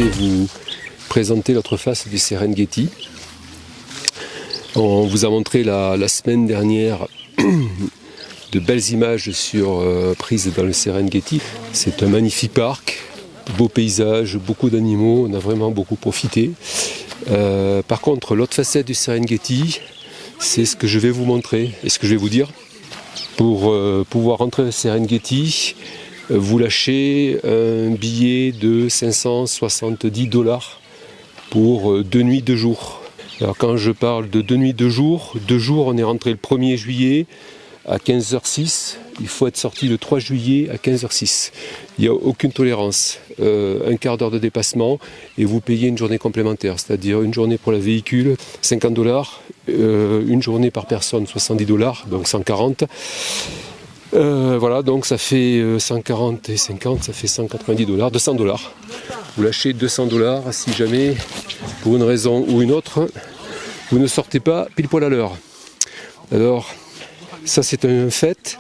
souhaitais vous présenter l'autre face du Serengeti. On vous a montré la semaine dernière de belles images prises dans le Serengeti. C'est un magnifique parc, beaux paysages, beaucoup d'animaux, on a vraiment beaucoup profité. Par contre, l'autre facette du Serengeti, c'est ce que je vais vous montrer et ce que je vais vous dire. Pour pouvoir rentrer au Serengeti, vous lâchez un billet de 570$ pour 2 nuits, 2 jours. Alors quand je parle de 2 nuits, 2 jours, on est rentré le 1er juillet à 15h06, il faut être sorti le 3 juillet à 15h06. Il n'y a aucune tolérance, un quart d'heure de dépassement et vous payez une journée complémentaire, c'est-à-dire une journée pour le véhicule, 50$, une journée par personne, 70$, donc 140. Voilà, donc ça fait 140 et 50, ça fait 190$, 200$. Vous lâchez 200$ si jamais, pour une raison ou une autre, vous ne sortez pas pile poil à l'heure. Alors, ça c'est un fait.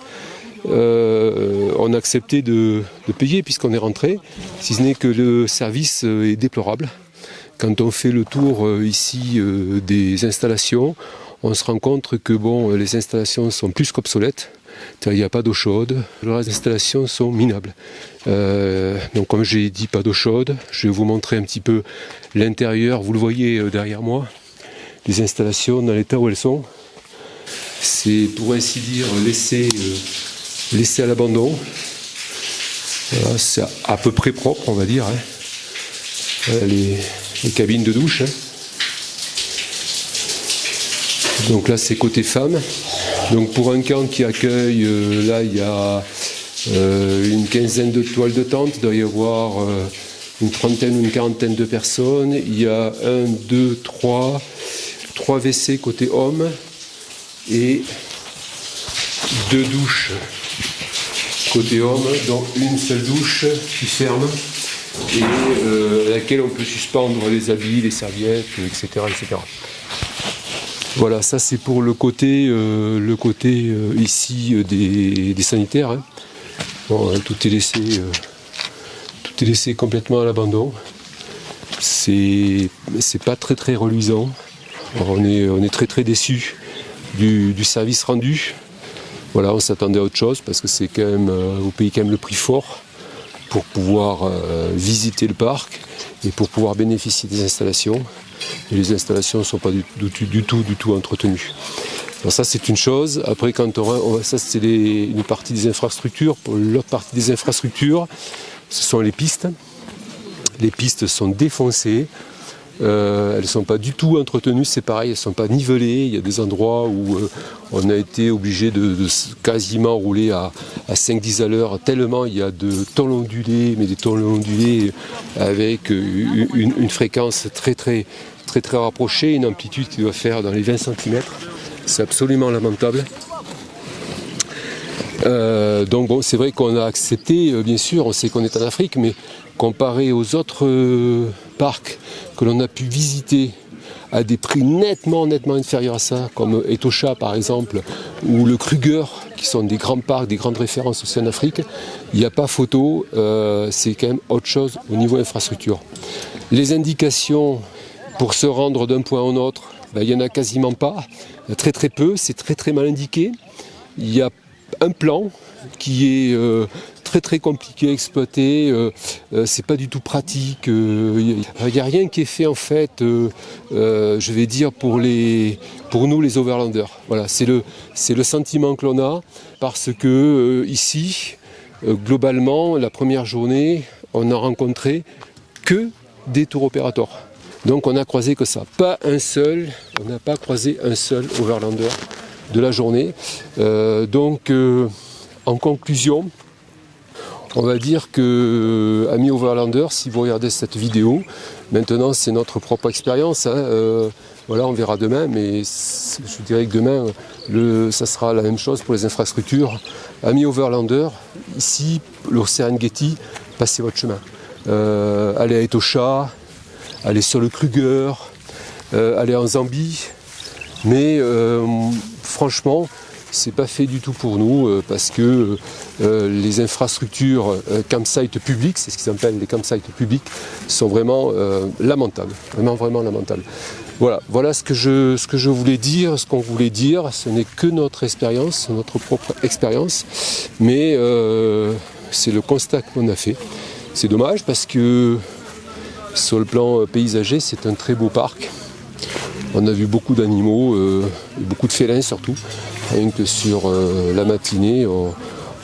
On a accepté de payer puisqu'on est rentré, si ce n'est que le service est déplorable. Quand on fait le tour ici des installations, on se rend compte que les installations sont plus qu'obsolètes. Il n'y a pas d'eau chaude, le reste des installations sont minables. Donc comme j'ai dit, pas d'eau chaude, je vais vous montrer un petit peu l'intérieur, vous le voyez derrière moi, les installations dans l'état où elles sont. C'est pour ainsi dire laissé à l'abandon. Voilà, c'est à peu près propre, on va dire. Voilà, les cabines de douche. Donc là c'est côté femmes. Donc pour un camp qui accueille, là il y a une quinzaine de toiles de tente, il doit y avoir une trentaine ou une quarantaine de personnes. Il y a 3 WC côté hommes et 2 douches côté homme, dont une seule douche qui ferme et à laquelle on peut suspendre les habits, les serviettes, etc. etc. Voilà, ça c'est pour le côté ici des sanitaires. Hein. Bon, tout est laissé complètement à l'abandon. C'est pas très reluisant. Alors, on est très déçus du service rendu. Voilà, on s'attendait à autre chose parce que c'est quand même, vous payez quand même le prix fort pour pouvoir visiter le parc et pour pouvoir bénéficier des installations. Et les installations ne sont pas du tout entretenues. Alors ça c'est une chose. Après ça c'est une partie des infrastructures. Pour l'autre partie des infrastructures, ce sont les pistes. Les pistes sont défoncées. Elles ne sont pas du tout entretenues, c'est pareil, elles ne sont pas nivelées. Il y a des endroits où on a été obligé de quasiment rouler à 5-10 à l'heure, tellement il y a de tôles ondulées, mais des tôles ondulées avec une fréquence très rapprochée, une amplitude qui doit faire dans les 20 cm. C'est absolument lamentable. Donc bon, c'est vrai qu'on a accepté, bien sûr, on sait qu'on est en Afrique, mais comparé aux autres parcs que l'on a pu visiter à des prix nettement inférieurs à ça, comme Etosha par exemple, ou le Kruger, qui sont des grands parcs, des grandes références aussi en Afrique, il n'y a pas photo, c'est quand même autre chose au niveau infrastructure. Les indications pour se rendre d'un point à un autre, il n'y en a quasiment pas, très peu, c'est très mal indiqué. Il y a un plan qui est très compliqué à exploiter, c'est pas du tout pratique, il n'y a rien qui est fait en fait, je vais dire pour nous les overlanders. Voilà, c'est le sentiment que l'on a, parce que ici, globalement, la première journée, on n'a rencontré que des tour opérateurs. Donc on n'a croisé que ça, on n'a pas croisé un seul overlander de la journée. Donc en conclusion, on va dire que, amis overlanders, si vous regardez cette vidéo, maintenant c'est notre propre expérience, hein, voilà, on verra demain, mais je dirais que demain ça sera la même chose pour les infrastructures. Amis overlanders, ici, le Serengeti, passez votre chemin. Allez à Etosha, allez sur le Kruger, allez en Zambie, mais franchement, c'est pas fait du tout pour nous parce que les infrastructures campsite publiques, c'est ce qu'ils appellent les campsites publics, sont vraiment lamentables, vraiment lamentables. Voilà ce que je voulais dire, ce qu'on voulait dire. Ce n'est que notre expérience, notre propre expérience, mais c'est le constat qu'on a fait. C'est dommage parce que sur le plan paysager, c'est un très beau parc. On a vu beaucoup d'animaux, beaucoup de félins surtout. Rien que sur la matinée,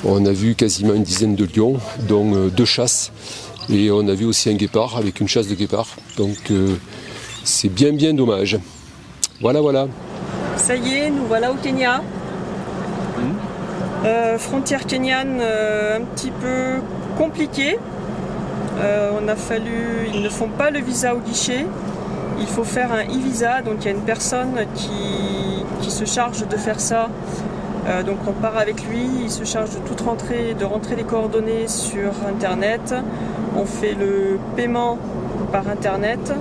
on a vu quasiment une dizaine de lions, dont 2 chasses. Et on a vu aussi un guépard avec une chasse de guépard. Donc c'est bien dommage. Voilà. Ça y est, nous voilà au Kenya. Frontière kenyane un petit peu compliquée. Ils ne font pas le visa au guichet. Il faut faire un e-visa, donc il y a une personne qui se charge de faire ça. Donc on part avec lui, il se charge de rentrer les coordonnées sur internet. On fait le paiement par internet.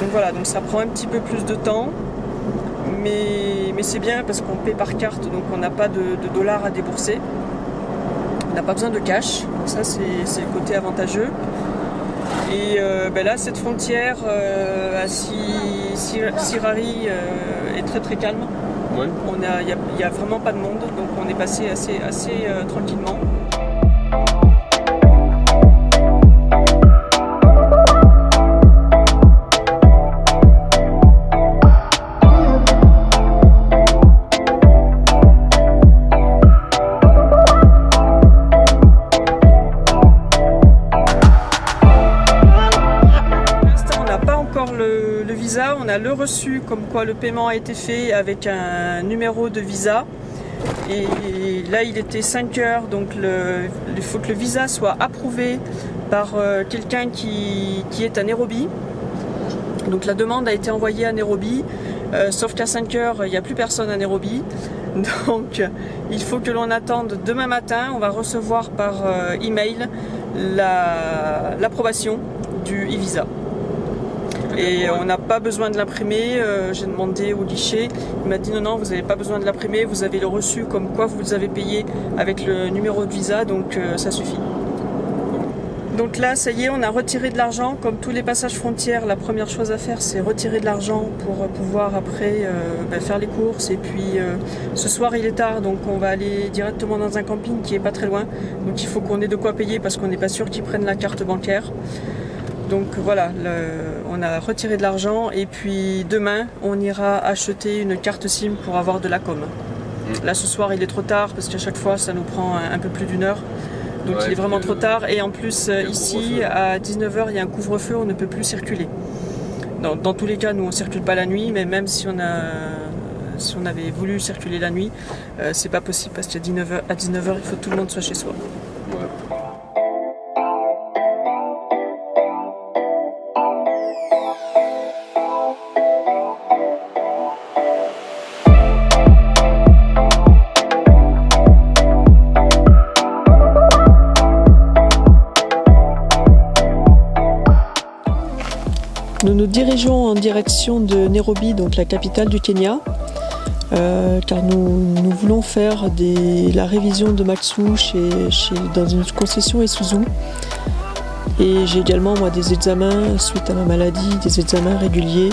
Donc voilà, donc ça prend un petit peu plus de temps. Mais c'est bien parce qu'on paie par carte, donc on n'a pas de dollars à débourser. On n'a pas besoin de cash, donc ça c'est le côté avantageux. Et là, cette frontière à Sirari est très calme. Ouais. Il n'y a vraiment pas de monde, donc on est passé assez tranquillement. Le visa, on a le reçu comme quoi le paiement a été fait avec un numéro de visa et là il était 5 heures, donc il faut que le visa soit approuvé par quelqu'un qui est à Nairobi. Donc la demande a été envoyée à Nairobi, sauf qu'à 5 heures il n'y a plus personne à Nairobi, donc il faut que l'on attende demain matin. On va recevoir par email l'approbation du e-visa. Et on n'a pas besoin de l'imprimer. J'ai demandé au guichet, il m'a dit non, vous n'avez pas besoin de l'imprimer, vous avez le reçu comme quoi vous avez payé avec le numéro de visa, donc ça suffit. Donc là, ça y est, on a retiré de l'argent. Comme tous les passages frontières, la première chose à faire, c'est retirer de l'argent pour pouvoir après faire les courses. Et puis ce soir, il est tard, donc on va aller directement dans un camping qui est pas très loin. Donc il faut qu'on ait de quoi payer parce qu'on n'est pas sûr qu'ils prennent la carte bancaire. Donc voilà, on a retiré de l'argent et puis demain, on ira acheter une carte SIM pour avoir de la com. Là, ce soir, il est trop tard parce qu'à chaque fois, ça nous prend un peu plus d'1 heure. Donc il est vraiment trop tard. Et en plus, ici, à 19h, il y a un couvre-feu, on ne peut plus circuler. Dans tous les cas, nous, on ne circule pas la nuit, mais même si on avait voulu circuler la nuit, c'est pas possible parce qu'à 19h, il faut que tout le monde soit chez soi. Nous nous dirigeons en direction de Nairobi, donc la capitale du Kenya, car nous voulons faire la révision de Matsu dans une concession Isuzu. Et j'ai également moi des examens suite à ma maladie, des examens réguliers.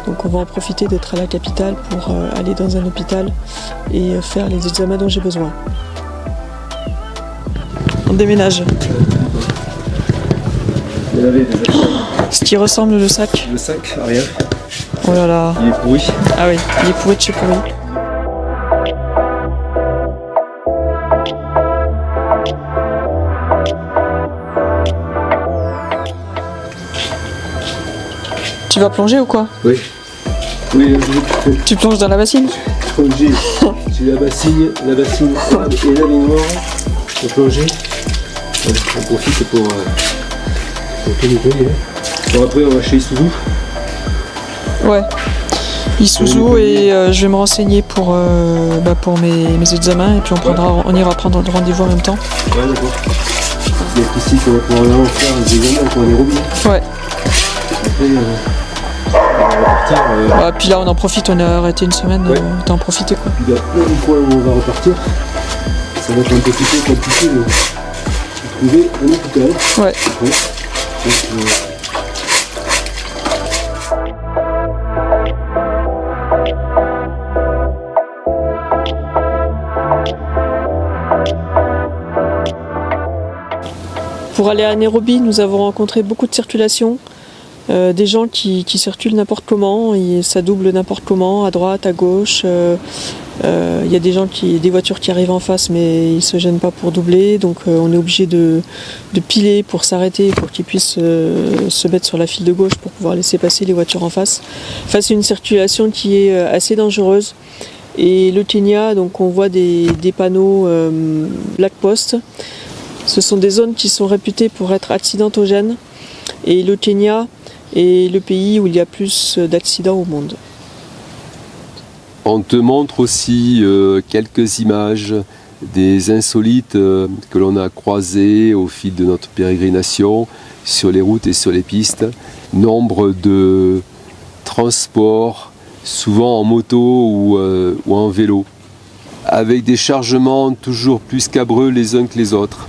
Donc on va en profiter d'être à la capitale pour aller dans un hôpital et faire les examens dont j'ai besoin. On déménage. Ce qui ressemble le sac. Le sac arrière. Oh là là. Il est pourri. Ah oui, il est pourri de chez pourri. Tu vas plonger ou quoi? Oui. Oui, tu plonges dans la bassine? J'ai la bassine et la baignoire pour plonger. On profite pour tout nettoyer. Bon, après, on va chez Isuzu. Ouais. Isuzu et je vais me renseigner pour mes examens et puis on ira prendre rendez-vous en même temps. Ouais, d'accord. Il y a ici qu'on va pouvoir vraiment faire les examens pour Nairobi. Ouais. Après, Ah, puis là on en profite, on a arrêté une semaine, d'en profiter quoi. Il y a plein de fois où on va repartir. Ça va être un petit peu compliqué de trouver un hôpital. Ouais. Pour aller à Nairobi, nous avons rencontré beaucoup de circulation, des gens qui circulent n'importe comment, et ça double n'importe comment, à droite, à gauche. Il y a des voitures qui arrivent en face, mais ils ne se gênent pas pour doubler, donc on est obligé de piler pour s'arrêter, pour qu'ils puissent se mettre sur la file de gauche pour pouvoir laisser passer les voitures en face. Enfin, c'est une circulation qui est assez dangereuse. Et le Kenya, donc on voit des panneaux Black Post. Ce sont des zones qui sont réputées pour être accidentogènes, et le Kenya est le pays où il y a plus d'accidents au monde. On te montre aussi quelques images des insolites que l'on a croisées au fil de notre pérégrination sur les routes et sur les pistes. Nombre de transports, souvent en moto ou en vélo, avec des chargements toujours plus scabreux les uns que les autres.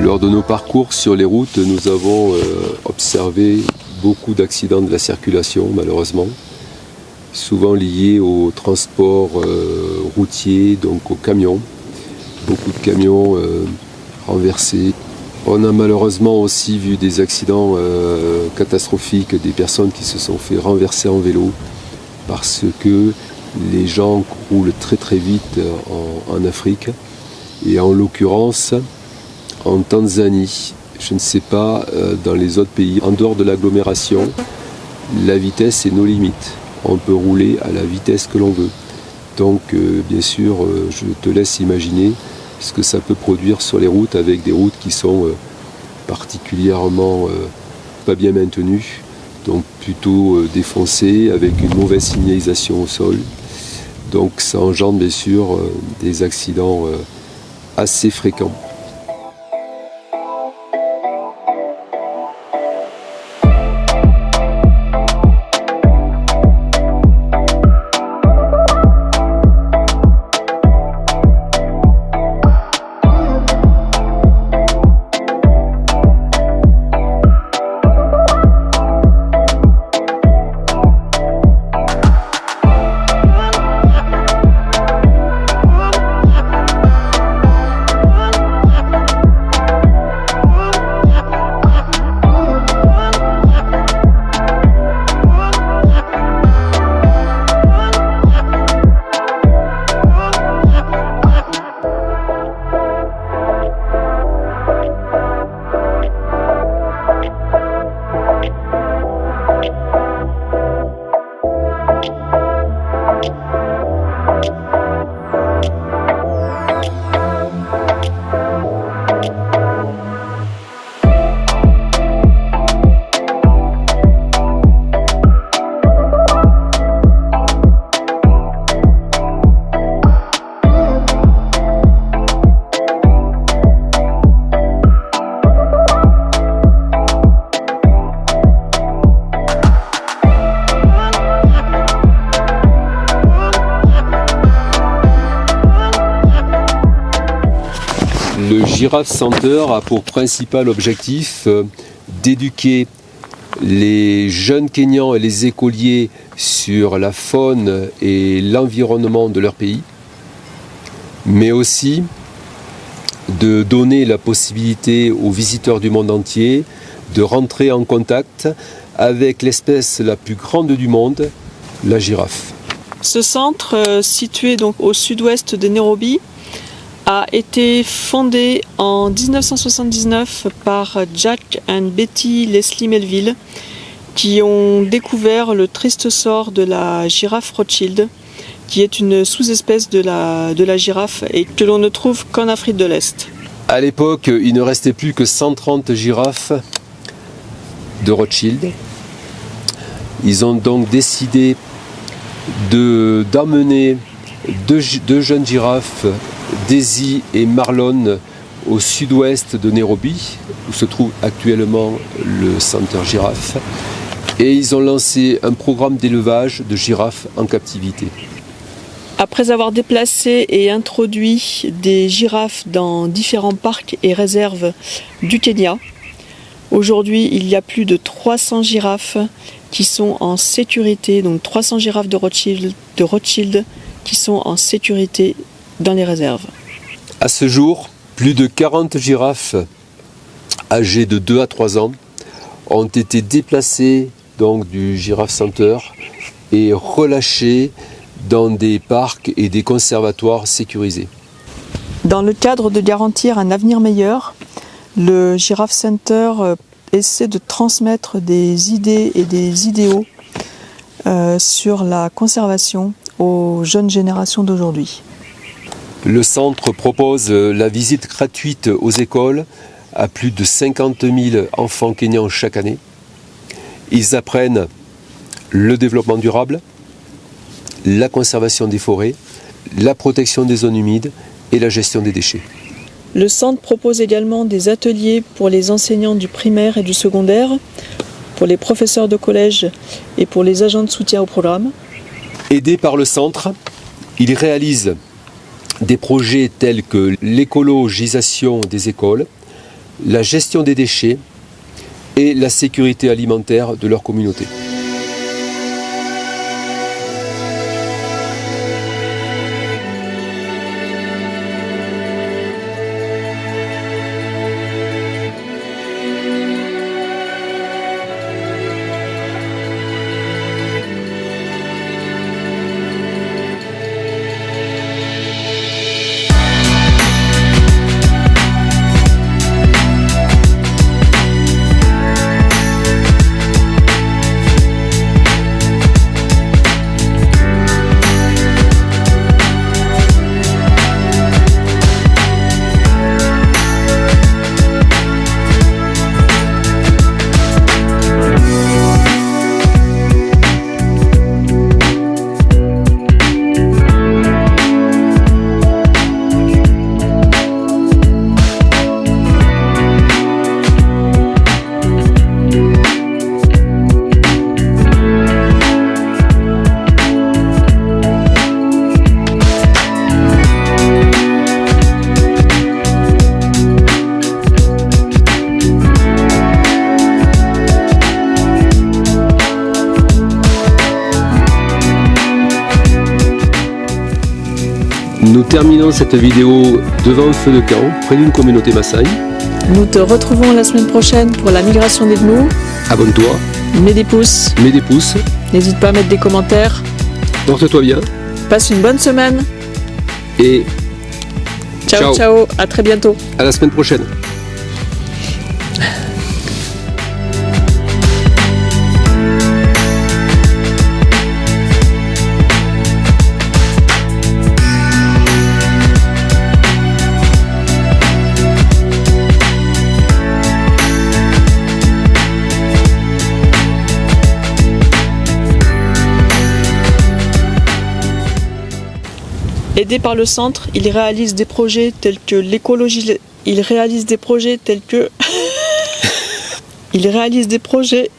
Lors de nos parcours sur les routes, nous avons observé beaucoup d'accidents de la circulation, malheureusement, souvent liés au transport routier, donc aux camions. Beaucoup de camions renversés. On a malheureusement aussi vu des accidents catastrophiques, des personnes qui se sont fait renverser en vélo parce que les gens roulent très très vite en Afrique. Et en l'occurrence, en Tanzanie, je ne sais pas, dans les autres pays, en dehors de l'agglomération, la vitesse est nos limites. On peut rouler à la vitesse que l'on veut. Donc, bien sûr, je te laisse imaginer ce que ça peut produire sur les routes, avec des routes qui sont particulièrement pas bien maintenues, donc plutôt défoncées, avec une mauvaise signalisation au sol. Donc, ça engendre bien sûr des accidents assez fréquents. Le Giraffe Center a pour principal objectif d'éduquer les jeunes Kenyans et les écoliers sur la faune et l'environnement de leur pays, mais aussi de donner la possibilité aux visiteurs du monde entier de rentrer en contact avec l'espèce la plus grande du monde, la girafe. Ce centre, situé donc au sud-ouest de Nairobi, a été fondé en 1979 par Jack and Betty Leslie Melville, qui ont découvert le triste sort de la girafe Rothschild, qui est une sous-espèce de la girafe et que l'on ne trouve qu'en Afrique de l'Est. À l'époque, il ne restait plus que 130 girafes de Rothschild. Ils ont donc décidé d'emmener deux jeunes girafes, Daisy et Marlon, au sud-ouest de Nairobi, où se trouve actuellement le Center Girafe. Et ils ont lancé un programme d'élevage de girafes en captivité. Après avoir déplacé et introduit des girafes dans différents parcs et réserves du Kenya, aujourd'hui il y a plus de 300 girafes qui sont en sécurité, donc 300 girafes de Rothschild qui sont en sécurité dans les réserves. À ce jour, plus de 40 girafes âgées de 2 à 3 ans ont été déplacées donc, du Giraffe Center et relâchées dans des parcs et des conservatoires sécurisés. Dans le cadre de garantir un avenir meilleur, le Giraffe Center essaie de transmettre des idées et des idéaux sur la conservation aux jeunes générations d'aujourd'hui. Le centre propose la visite gratuite aux écoles à plus de 50 000 enfants kenyans chaque année. Ils apprennent le développement durable, la conservation des forêts, la protection des zones humides et la gestion des déchets. Le centre propose également des ateliers pour les enseignants du primaire et du secondaire, pour les professeurs de collège et pour les agents de soutien au programme. Aidés par le centre, ils réalisent des projets tels que l'écologisation des écoles, la gestion des déchets et la sécurité alimentaire de leur communauté. Nous terminons cette vidéo devant un feu de camp, près d'une communauté Maasai. Nous te retrouvons la semaine prochaine pour la migration des gnous. Abonne-toi. Mets des pouces. Mets des pouces. N'hésite pas à mettre des commentaires. Porte-toi bien. Passe une bonne semaine. Et ciao, ciao. À très bientôt. À la semaine prochaine. Aidé par le centre, il réalise des projets tels que l'écologie. Il réalise des projets tels que. Il réalise des projets.